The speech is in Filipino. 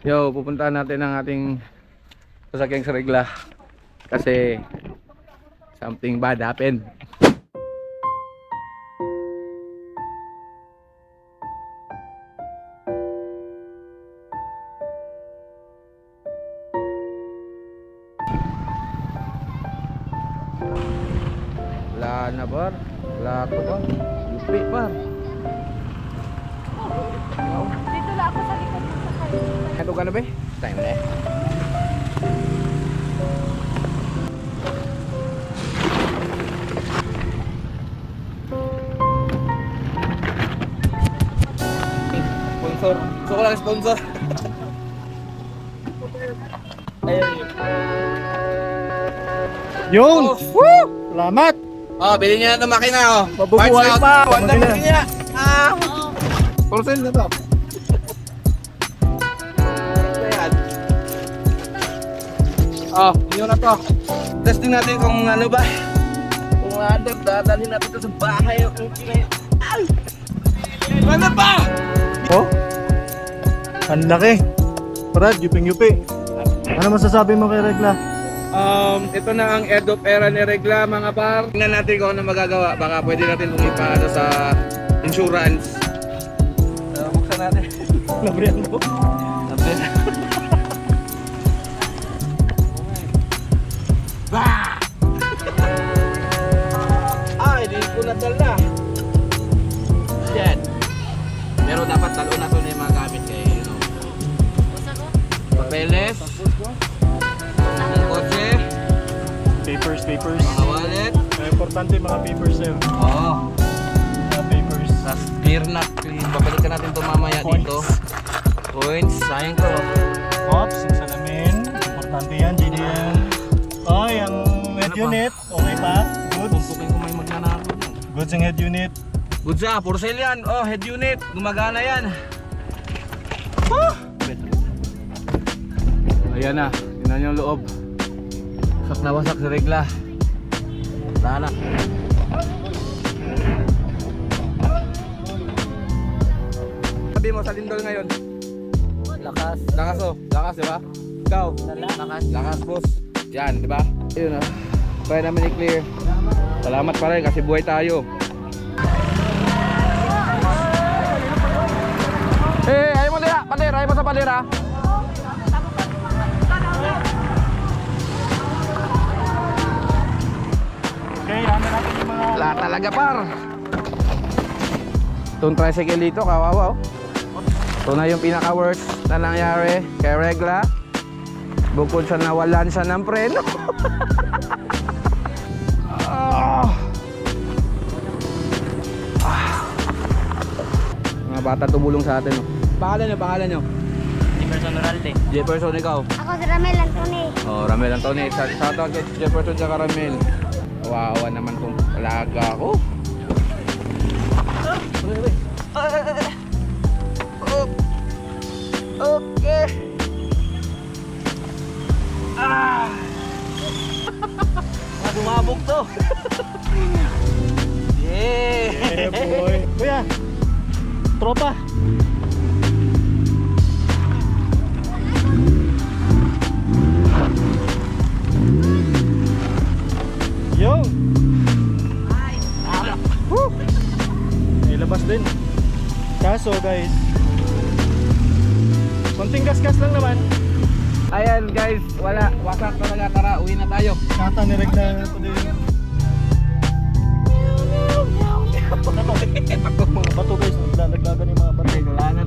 Yo, pupuntahan natin ang ating sasakyang sa regla kasi something bad happened. Wala na par, wala ko pa, lupi par. Dito lang ako sa likod ng sakay. Ito ka na ba? Time na eh. Sponsor. Gusto ko lang sponsor. Ayun. Yun! Oh. Woo! Salamat! Oh, bilhin niyo na itong makina oh. Mabubuhay Parts out. pa. Wanda Maganda. makina. Ah! Porcel na to. Ayan. Oh, yun na to. Testing natin kung ano ba. Kung ano, dadalhin natin ito sa bahay. Kung kinay... Ano ba? Oh? Ang laki. Brad, yuping-yupi. Ano masasabi mo kay Regla? Ito na ang end of era ni Regla mga par. Tingnan natin kung ano magagawa. Baka pwede natin lumipa sa insurance. Buksan natin. Labrihan mo. Labrihan. Bah! Hindi ko nadala. Yan. Pero dapat talo na to na yung mga gamit kay papeles. Ang kotse. Papers. Mga wallet. Importante mga papers sa'yo. Oo. Mga papers. Tapos clear na. Babalikan natin ito mamaya dito. Points. Sayang to. Ops, yung salamin. Importante yan, JDM. Oh, yung head Ano pa? unit. Okay pa? Goods. Pumpukin ko may magnanakaw. Goods yung head unit. Good sa, porcel yan. Oh, head unit. Gumagana yan. Ayan na. Tingnan yung loob. Wasak na wasak sa regla. Wala na. Sabi mo sa lindol ngayon. Lakas. Lakas oh. Lakas, di ba? Ikaw. Lakas. Lakas, boss. Yan, di ba? Ayun ah. Try namin i-clear. Salamat pa rin kasi buhay tayo. Ayaw mo nila. Pader, ayaw mo sa pader ha. Okay, ano natin yung mga... Wala talaga par. Itong tricycle dito, kawawa oh. Ito na yung pinaka-worst na nangyari kay Regla. Bukod sa nawalan siya ng preno. Mga bata tumulong sa atin oh. Pangalan nyo? Jefferson Oralde. Jefferson, ikaw? Ako si Ramel Antony. Oh, Ramel Antony. Shoutout kay Jefferson sa Ramel. Kawawa naman kung alaga ako. Okay. Bumabog to. Yeah, boy. Kuya, tropa. Yo! Woo! May labas din. Kaso guys, konting gas-gas lang naman. Ayan guys, wala. Wasak talaga. Tara, uwi na tayo. Kata ni Regla ito din. Bato guys, naglagan yung mga bato. Wala na.